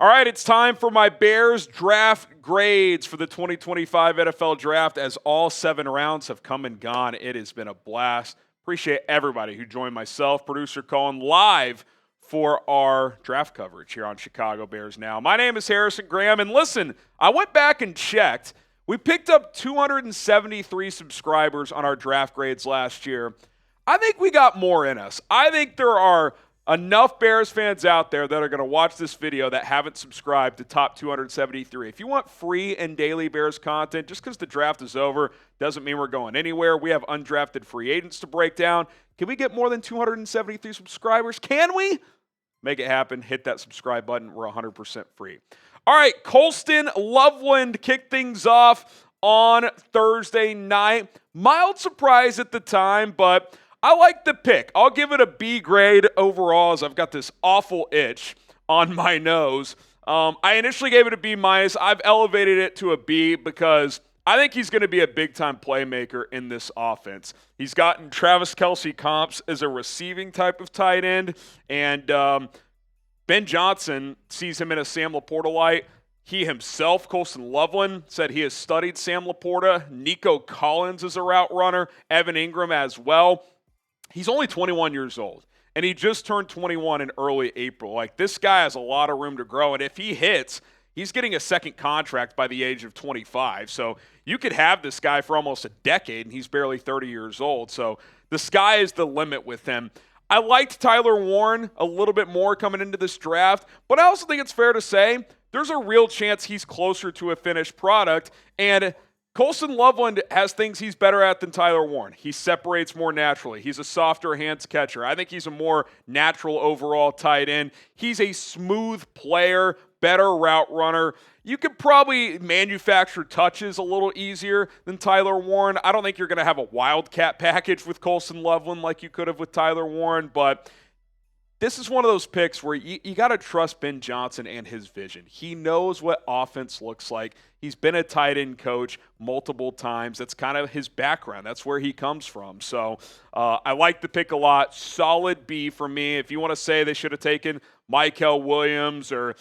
All right, it's time for my Bears draft grades for the 2025 NFL Draft as all 7 rounds have come and gone. It has been a blast. Appreciate everybody who joined myself, producer Colin, live for our draft coverage here on Chicago Bears Now. My name is Harrison Graham, and listen, I went back and checked. We picked up 273 subscribers on our draft grades last year. I think we got more in us. I think there are enough Bears fans out there that are going to watch this video that haven't subscribed to Top 273. If you want free and daily Bears content, just because the draft is over doesn't mean we're going anywhere. We have undrafted free agents to break down. Can we get more than 273 subscribers? Can we? Make it happen. Hit that subscribe button. We're 100% free. All right, Colston Loveland kicked things off on Thursday night. Mild surprise at the time, but I like the pick. I'll give it a B grade overall as I've got this awful itch on my nose. I initially gave it a B minus. I've elevated it to a B because I think he's going to be a big-time playmaker in this offense. He's gotten Travis Kelce comps as a receiving type of tight end, and Ben Johnson sees him in a Sam Laporta-lite. He himself, Colston Loveland, said he has studied Sam Laporta. Nico Collins is a route runner. Evan Ingram as well. He's only 21 years old, and he just turned 21 in early April. Like, this guy has a lot of room to grow, and if he hits, he's getting a second contract by the age of 25. So you could have this guy for almost a decade, and he's barely 30 years old. So the sky is the limit with him. I liked Tyler Warren a little bit more coming into this draft, but I also think it's fair to say there's a real chance he's closer to a finished product, and Colston Loveland has things he's better at than Tyler Warren. He separates more naturally. He's a softer hands catcher. I think he's a more natural overall tight end. He's a smooth player, better route runner. You could probably manufacture touches a little easier than Tyler Warren. I don't think you're going to have a wildcat package with Colston Loveland like you could have with Tyler Warren, but this is one of those picks where you got to trust Ben Johnson and his vision. He knows what offense looks like. He's been a tight end coach multiple times. That's kind of his background. That's where he comes from. So I like the pick a lot. Solid B for me. If you want to say they should have taken Michael Williams or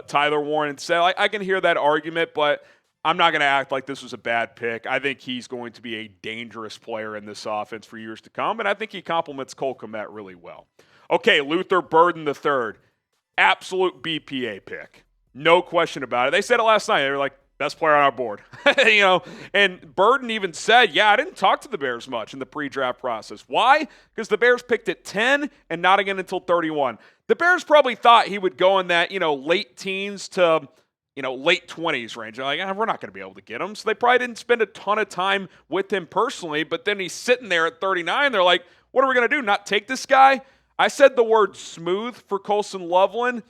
Tyler Warren instead, I can hear that argument, but I'm not going to act like this was a bad pick. I think he's going to be a dangerous player in this offense for years to come, and I think he complements Cole Kmet really well. Okay, Luther Burton III, absolute BPA pick. No question about it. They said it last night. They were like, best player on our board. And Burton even said, I didn't talk to the Bears much in the pre-draft process. Why? Because the Bears picked at 10 and not again until 31. The Bears probably thought he would go in that, late teens to, late 20s range. They're like, we're not going to be able to get him. So they probably didn't spend a ton of time with him personally, but then he's sitting there at 39. They're like, what are we going to do? Not take this guy? I said the word smooth for Colston Loveland.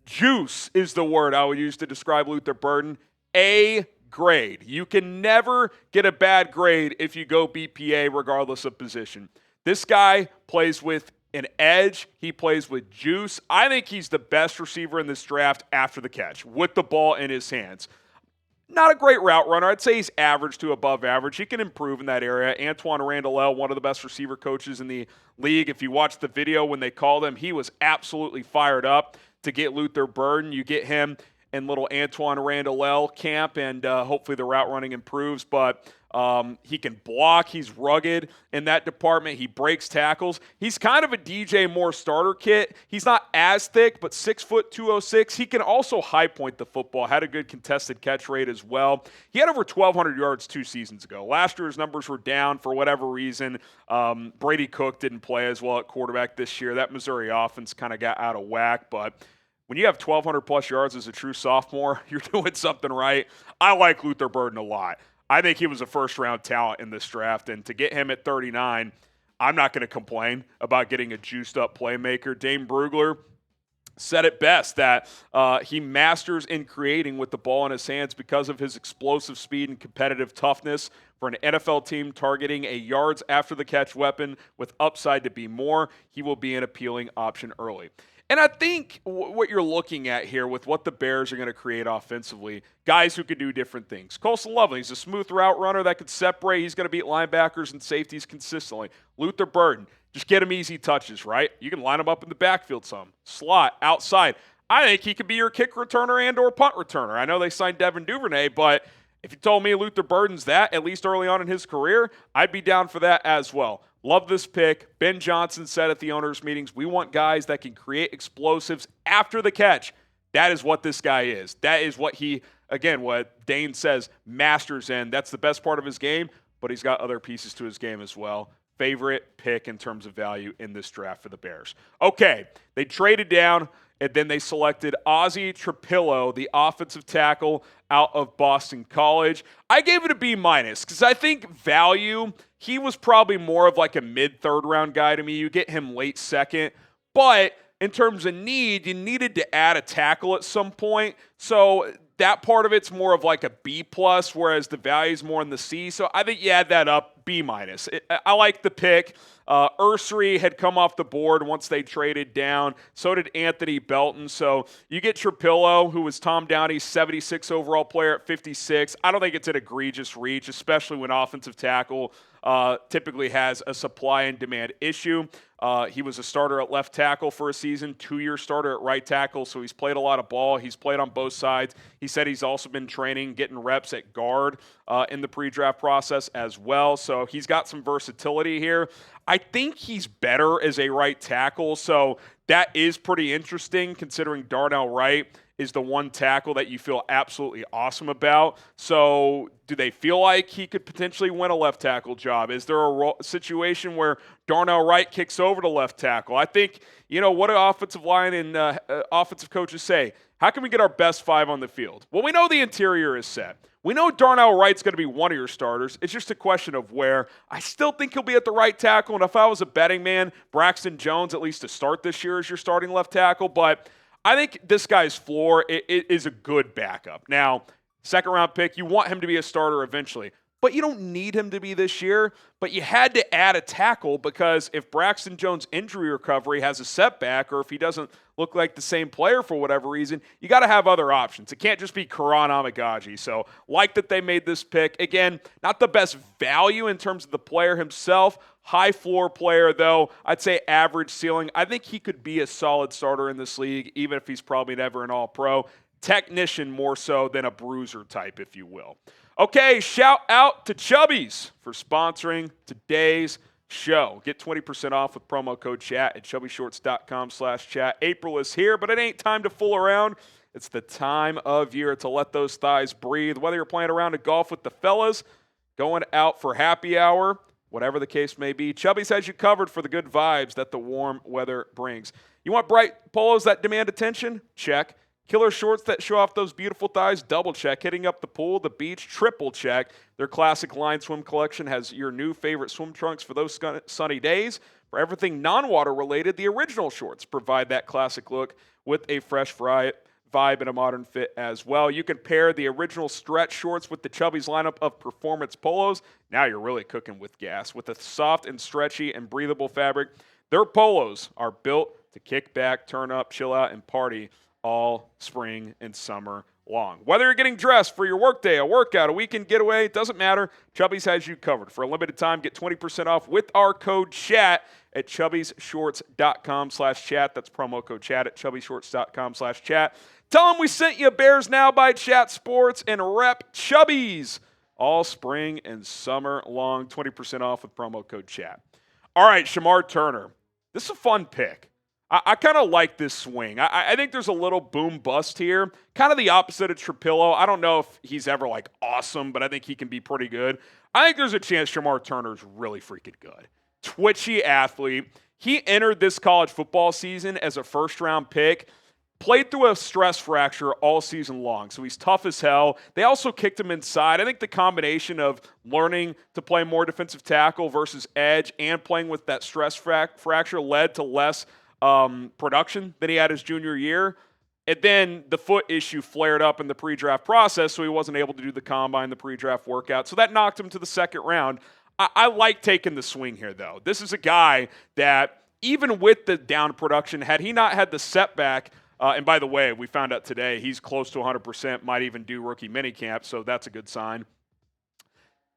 Juice is the word I would use to describe Luther Burton. A grade. You can never get a bad grade if you go BPA regardless of position. This guy plays with an edge. He plays with juice. I think he's the best receiver in this draft after the catch with the ball in his hands. Not a great route runner. I'd say he's average to above average. He can improve in that area. Antoine Randall, one of the best receiver coaches in the league. If you watch the video when they called him, he was absolutely fired up to get Luther Burton. You get him in little Antoine Randall camp, and hopefully the route running improves. But he can block. He's rugged in that department. He breaks tackles. He's kind of a DJ Moore starter kit. He's not as thick, but 6 foot 206. He can also high point the football. Had a good contested catch rate as well. He had over 1,200 yards 2 seasons ago. Last year's numbers were down for whatever reason. Brady Cook didn't play as well at quarterback this year. That Missouri offense kind of got out of whack, but when you have 1,200 plus yards as a true sophomore, you're doing something right. I like Luther Burton a lot. I think he was a first-round talent in this draft, and to get him at 39, I'm not going to complain about getting a juiced-up playmaker. Dane Brugler said it best, that he masters in creating with the ball in his hands because of his explosive speed and competitive toughness. For an NFL team targeting a yards-after-the-catch weapon with upside to be more, he will be an appealing option early. And I think what you're looking at here with what the Bears are going to create offensively, guys who can do different things. Colston Loveland, he's a smooth route runner that could separate. He's going to beat linebackers and safeties consistently. Luther Burton, just get him easy touches, right? You can line him up in the backfield some. Slot, outside. I think he could be your kick returner and or punt returner. I know they signed Devin Duvernay, but if you told me Luther Burden's that, at least early on in his career, I'd be down for that as well. Love this pick. Ben Johnson said at the owners' meetings, we want guys that can create explosives after the catch. That is what this guy is. That is what he, again, what Dane says, masters in. That's the best part of his game, but he's got other pieces to his game as well. Favorite pick in terms of value in this draft for the Bears. Okay, they traded down, and then they selected Ozzy Trapilo, the offensive tackle out of Boston College. I gave it a B- because I think value, he was probably more of like a mid-third round guy to me. You get him late second, but in terms of need, you needed to add a tackle at some point. So that part of it's more of like a B+, whereas the value is more in the C. So I think you add that up, B-. I like the pick. Ursary had come off the board once they traded down. So did Anthony Belton. So you get Trapillo, who was Tom Downey's 76 overall player at 56. I don't think it's an egregious reach, especially when offensive tackle typically has a supply and demand issue. He was a starter at left tackle for a season, 2-year starter at right tackle, so he's played a lot of ball. He's played on both sides. He said he's also been training, getting reps at guard in the pre-draft process as well, so he's got some versatility here. I think he's better as a right tackle, so that is pretty interesting considering Darnell Wright is the one tackle that you feel absolutely awesome about. So do they feel like he could potentially win a left tackle job? Is there a situation where Darnell Wright kicks over to left tackle? I think, what do offensive line and offensive coaches say? How can we get our best 5 on the field? Well, we know the interior is set. We know Darnell Wright's going to be one of your starters. It's just a question of where. I still think he'll be at the right tackle, and if I was a betting man, Braxton Jones at least to start this year as your starting left tackle, but I think this guy's floor is a good backup. Now, second-round pick, you want him to be a starter eventually, but you don't need him to be this year. But you had to add a tackle because if Braxton Jones' injury recovery has a setback or if he doesn't look like the same player for whatever reason, you got to have other options. It can't just be Karan Amagaji. So like that they made this pick. Again, not the best value in terms of the player himself. High floor player, though. I'd say average ceiling. I think he could be a solid starter in this league, even if he's probably never an all-pro. Technician more so than a bruiser type, if you will. Okay, shout out to Chubbies for sponsoring today's show. Get 20% off with promo code CHAT at chubbyshorts.com/chat. April is here, but it ain't time to fool around. It's the time of year to let those thighs breathe. Whether you're playing around to golf with the fellas, going out for happy hour, whatever the case may be, Chubbies has you covered for the good vibes that the warm weather brings. You want bright polos that demand attention? Check. Killer shorts that show off those beautiful thighs? Double check. Hitting up the pool, the beach? Triple check. Their classic line swim collection has your new favorite swim trunks for those sunny days. For everything non-water related, the original shorts provide that classic look with a fresh vibe and a modern fit as well. You can pair the original stretch shorts with the Chubbies lineup of performance polos. Now you're really cooking with gas. With a soft and stretchy and breathable fabric, their polos are built to kick back, turn up, chill out, and party all spring and summer long. Whether you're getting dressed for your workday, a workout, a weekend getaway, it doesn't matter. Chubbies has you covered. For a limited time, get 20% off with our code CHAT at chubbyshorts.com/chat. That's promo code CHAT at chubbyshorts.com/chat. Tell them we sent you Bears Now by Chat Sports and rep Chubbies all spring and summer long. 20% off with promo code CHAT. All right, Shamar Turner. This is a fun pick. I kind of like this swing. I think there's a little boom bust here. Kind of the opposite of Trapillo. I don't know if he's ever like awesome, but I think he can be pretty good. I think there's a chance Shemar Turner's really freaking good. Twitchy athlete. He entered this college football season as a first-round pick. Played through a stress fracture all season long, so he's tough as hell. They also kicked him inside. I think the combination of learning to play more defensive tackle versus edge and playing with that stress fracture led to less production than he had his junior year. And then the foot issue flared up in the pre-draft process, so he wasn't able to do the combine, the pre-draft workout. So that knocked him to the second round. I like taking the swing here, though. This is a guy that, even with the down production, had he not had the setback, and by the way, we found out today he's close to 100%, might even do rookie minicamp, so that's a good sign.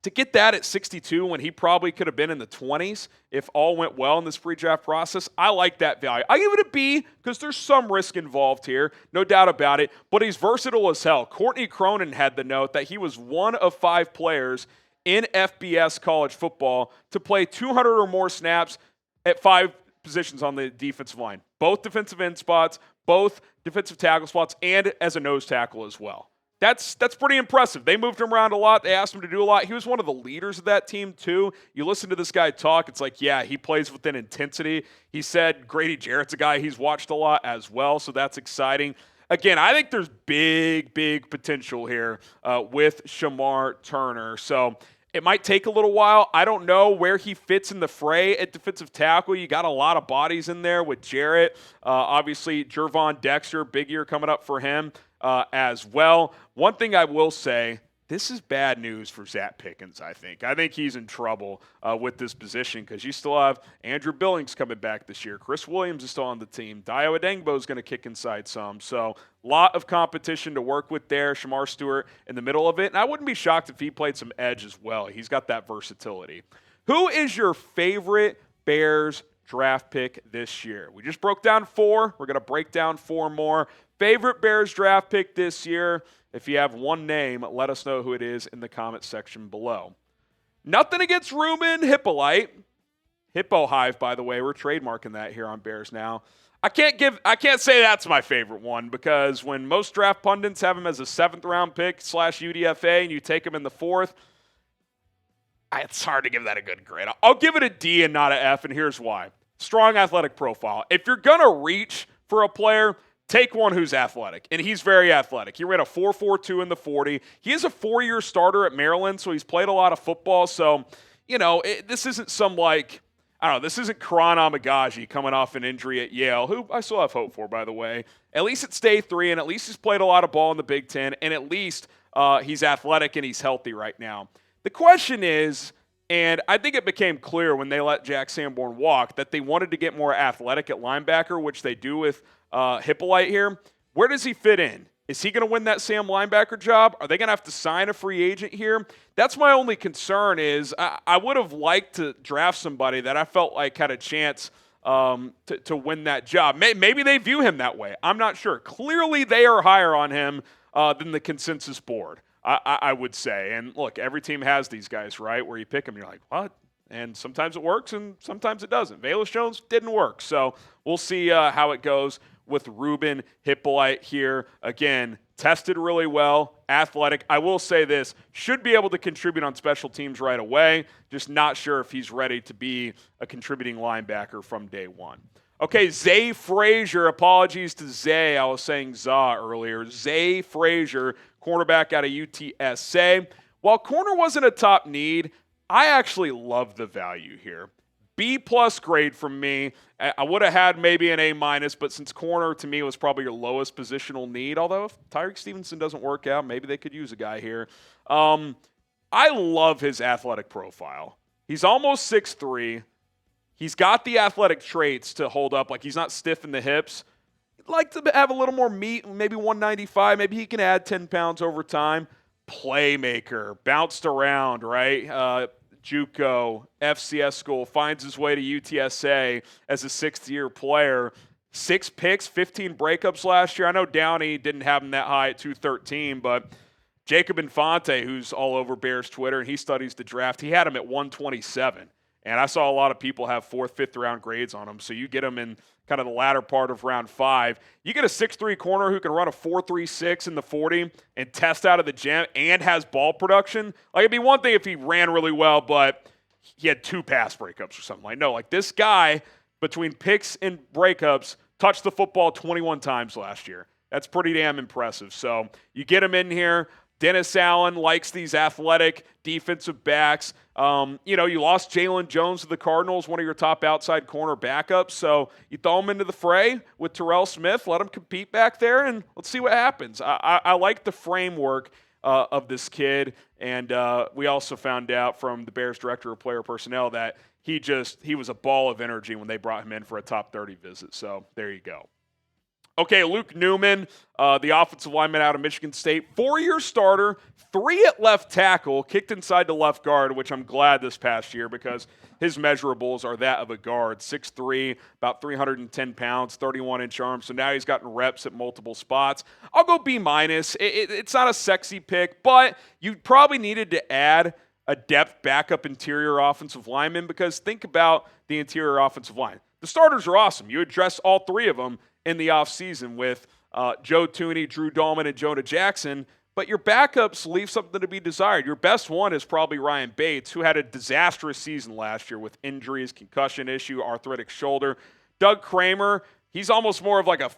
to get that at 62 when he probably could have been in the 20s if all went well in this pre-draft process, I like that value. I give it a B because there's some risk involved here, no doubt about it, but he's versatile as hell. Courtney Cronin had the note that he was one of 5 players in FBS college football to play 200 or more snaps at 5 positions on the defensive line, both defensive end spots, both defensive tackle spots, and as a nose tackle as well. That's pretty impressive. They moved him around a lot. They asked him to do a lot. He was one of the leaders of that team, too. You listen to this guy talk, it's like, yeah, he plays with an intensity. He said Grady Jarrett's a guy he's watched a lot as well, so that's exciting. Again, I think there's big, big potential here with Shamar Turner. So it might take a little while. I don't know where he fits in the fray at defensive tackle. You got a lot of bodies in there with Jarrett. Obviously, Jervon Dexter, big year coming up for him as well. One thing I will say, this is bad news for Zach Pickens, I think. I think he's in trouble with this position because you still have Andrew Billings coming back this year. Chris Williams is still on the team. Dio Adengbo is going to kick inside some. So a lot of competition to work with there. Shamar Stewart in the middle of it. And I wouldn't be shocked if he played some edge as well. He's got that versatility. Who is your favorite Bears draft pick this year? We just broke down 4. We're going to break down 4 more. Favorite Bears draft pick this year? If you have one name, let us know who it is in the comment section below. Nothing against Ruben Hyppolite. Hippo Hive, by the way. We're trademarking that here on Bears Now. I can't say that's my favorite one because when most draft pundits have him as a 7th-round pick / UDFA and you take him in the 4th, it's hard to give that a good grade. I'll give it a D and not an F, and here's why. Strong athletic profile. If you're going to reach for a player, take one who's athletic, and he's very athletic. He ran a 4.42 in the 40. He is a 4-year starter at Maryland, so he's played a lot of football. So, this isn't this isn't Karan Amagaji coming off an injury at Yale, who I still have hope for, by the way. At least it's day 3, and at least he's played a lot of ball in the Big Ten, and at least he's athletic and he's healthy right now. The question is, and I think it became clear when they let Jack Sanborn walk, that they wanted to get more athletic at linebacker, which they do with Hyppolite here. Where does he fit in? Is he going to win that Sam linebacker job? Are they going to have to sign a free agent here? That's my only concern is I would have liked to draft somebody that I felt like had a chance to win that job. Maybe they view him that way. I'm not sure. Clearly they are higher on him than the consensus board, I would say. And look, every team has these guys, right, where you pick them, you're like, what? And sometimes it works and sometimes it doesn't. Velus Jones didn't work. So we'll see how it goes with Ruben Hippolyte here. Again, tested really well, athletic. I will say this, should be able to contribute on special teams right away. Just not sure if he's ready to be a contributing linebacker from day one. Okay, Zah Frazier. Apologies to Zay. I was saying Zah earlier. Zah Frazier, cornerback out of UTSA. While corner wasn't a top need, I actually love the value here. B+ grade from me. I would have had maybe an A-, but since corner to me was probably your lowest positional need, although if Tyreek Stevenson doesn't work out, maybe they could use a guy here. I love his athletic profile. He's almost 6'3". He's got the athletic traits to hold up. Like, he's not stiff in the hips. He'd like to have a little more meat, maybe 195. Maybe he can add 10 pounds over time. Playmaker, bounced around, right? JUCO, FCS school, finds his way to UTSA as a 6th-year player. 6 picks, 15 breakups last year. I know Downey didn't have him that high at 213, but Jacob Infante, who's all over Bears Twitter, and he studies the draft, he had him at 127. And I saw a lot of people have 4th, 5th-round grades on him. So you get him in kind of the latter part of round 5. You get a 6'3" corner who can run a 4.36 in the 40 and test out of the gym and has ball production. Like, it'd be one thing if he ran really well, but he had 2 pass breakups or something. Like, no, like this guy, between picks and breakups, touched the football 21 times last year. That's pretty damn impressive. So you get him in here. Dennis Allen likes these athletic defensive backs. You lost Jalen Jones to the Cardinals, one of your top outside corner backups. So you throw him into the fray with Terrell Smith, let him compete back there, and let's see what happens. I like the framework of this kid, and we also found out from the Bears director of player personnel that he was a ball of energy when they brought him in for a top 30 visit. So there you go. Okay, Luke Newman, the offensive lineman out of Michigan State, 4-year starter, 3 at left tackle, kicked inside the left guard, which I'm glad this past year because his measurables are that of a guard. 6'3", about 310 pounds, 31-inch arms, so now he's gotten reps at multiple spots. I'll go B-. It's not a sexy pick, but you probably needed to add a depth backup interior offensive lineman because think about the interior offensive line. The starters are awesome. You address all 3 of them in the offseason with Joe Thuney, Drew Dahlman, and Jonah Jackson, but your backups leave something to be desired. Your best one is probably Ryan Bates, who had a disastrous season last year with injuries, concussion issue, arthritic shoulder. Doug Kramer, he's almost more of like a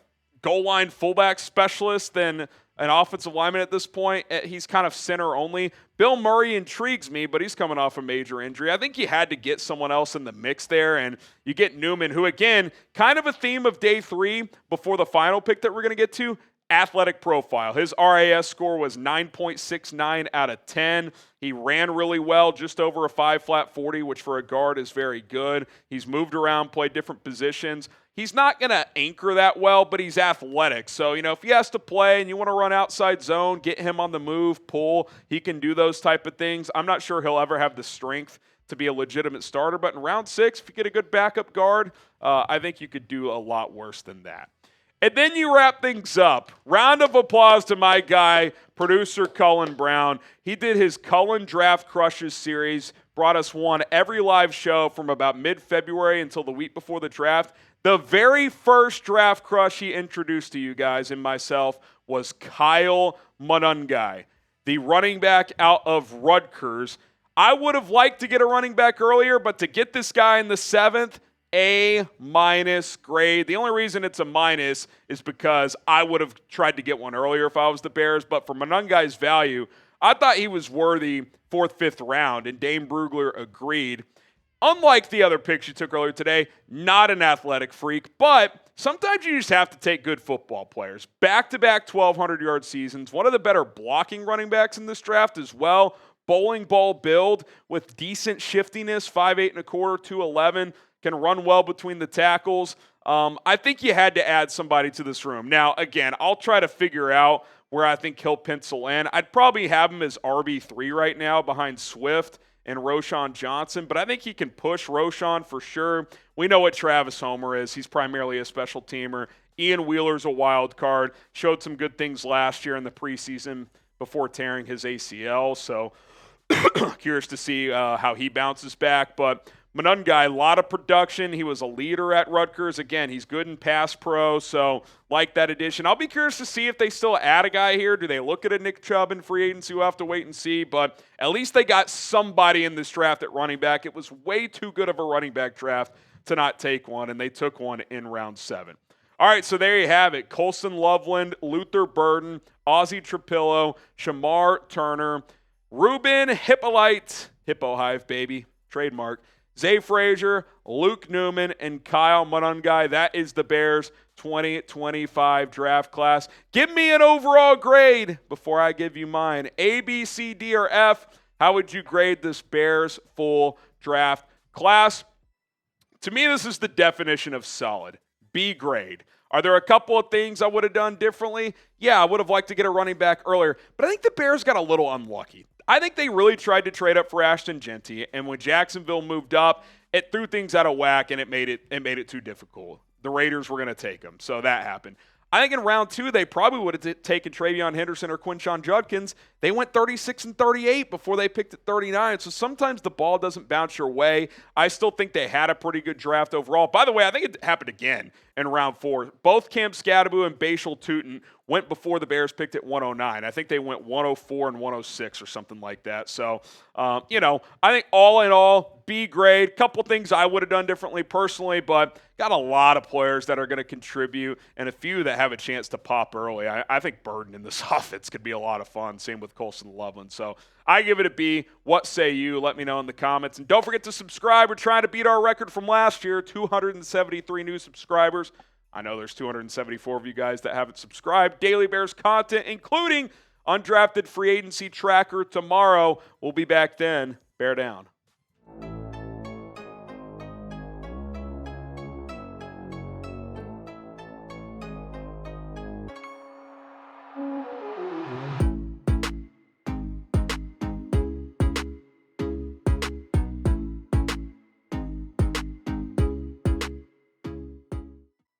goal line fullback specialist than an offensive lineman at this point. He's kind of center only. Bill Murray intrigues me, but he's coming off a major injury. I think you had to get someone else in the mix there, and you get Newman, who, again, kind of a theme of day 3 before the final pick that we're going to get to, athletic profile. His RAS score was 9.69 out of 10. He ran really well, just over a 5-flat 40, which for a guard is very good. He's moved around, played different positions. He's not going to anchor that well, but he's athletic. So, if he has to play and you want to run outside zone, get him on the move, pull, he can do those type of things. I'm not sure he'll ever have the strength to be a legitimate starter, but in round 6, if you get a good backup guard, I think you could do a lot worse than that. And then you wrap things up. Round of applause to my guy, producer Cullen Brown. He did his Cullen Draft Crushes series, brought us one every live show from about mid-February until the week before the draft. The very first draft crush he introduced to you guys and myself was Kyle Monangai, the running back out of Rutgers. I would have liked to get a running back earlier, but to get this guy in the 7th, A- grade. The only reason it's a minus is because I would have tried to get one earlier if I was the Bears, but for Monangai's value, I thought he was worthy 4th, 5th round, and Dane Brugler agreed. Unlike the other picks you took earlier today, not an athletic freak, but sometimes you just have to take good football players. Back-to-back 1,200-yard seasons, one of the better blocking running backs in this draft as well. Bowling ball build with decent shiftiness, 5'8 1/4, 211, can run well between the tackles. I think you had to add somebody to this room. Now, again, I'll try to figure out where I think he'll pencil in. I'd probably have him as RB3 right now behind Swift and Roschon Johnson, but I think he can push Roschon for sure. We know what Travis Homer is. He's primarily a special teamer. Ian Wheeler's a wild card. Showed some good things last year in the preseason before tearing his ACL, so curious to see how he bounces back. But Monangai, a lot of production. He was a leader at Rutgers. Again, he's good in pass pro, so like that addition. I'll be curious to see if they still add a guy here. Do they look at a Nick Chubb in free agency? We'll have to wait and see, but at least they got somebody in this draft at running back. It was way too good of a running back draft to not take one, and they took one in round 7. All right, so there you have it. Colston Loveland, Luther Burton, Ozzy Trapilo, Shemar Turner, Ruben Hyppolite, Hippo Hive, baby, trademark, Zah Frazier, Luke Newman, and Kyle Monangai. That is the Bears 2025 draft class. Give me an overall grade before I give you mine. A, B, C, D, or F. How would you grade this Bears full draft class? To me, this is the definition of solid. B grade. Are there a couple of things I would have done differently? Yeah, I would have liked to get a running back earlier, but I think the Bears got a little unlucky. I think they really tried to trade up for Ashton Genty, and when Jacksonville moved up, it threw things out of whack, and it made it too difficult. The Raiders were going to take them, so that happened. I think in round 2, they probably would have taken Travion Henderson or Quinshon Judkins. They went 36 and 38 before they picked at 39, so sometimes the ball doesn't bounce your way. I still think they had a pretty good draft overall. By the way, I think it happened again in round 4. Both Cam Scadaboo and Bashal Tutin went before the Bears picked at 109. I think they went 104 and 106 or something like that. So, I think all in all, B grade. Couple things I would have done differently personally, but got a lot of players that are going to contribute and a few that have a chance to pop early. I think Burton in this offense could be a lot of fun. Same with Colston Loveland. So I give it a B. What say you? Let me know in the comments. And don't forget to subscribe. We're trying to beat our record from last year, 273 new subscribers. I know there's 274 of you guys that haven't subscribed. Daily Bears content, including undrafted free agency tracker tomorrow. We'll be back then. Bear down.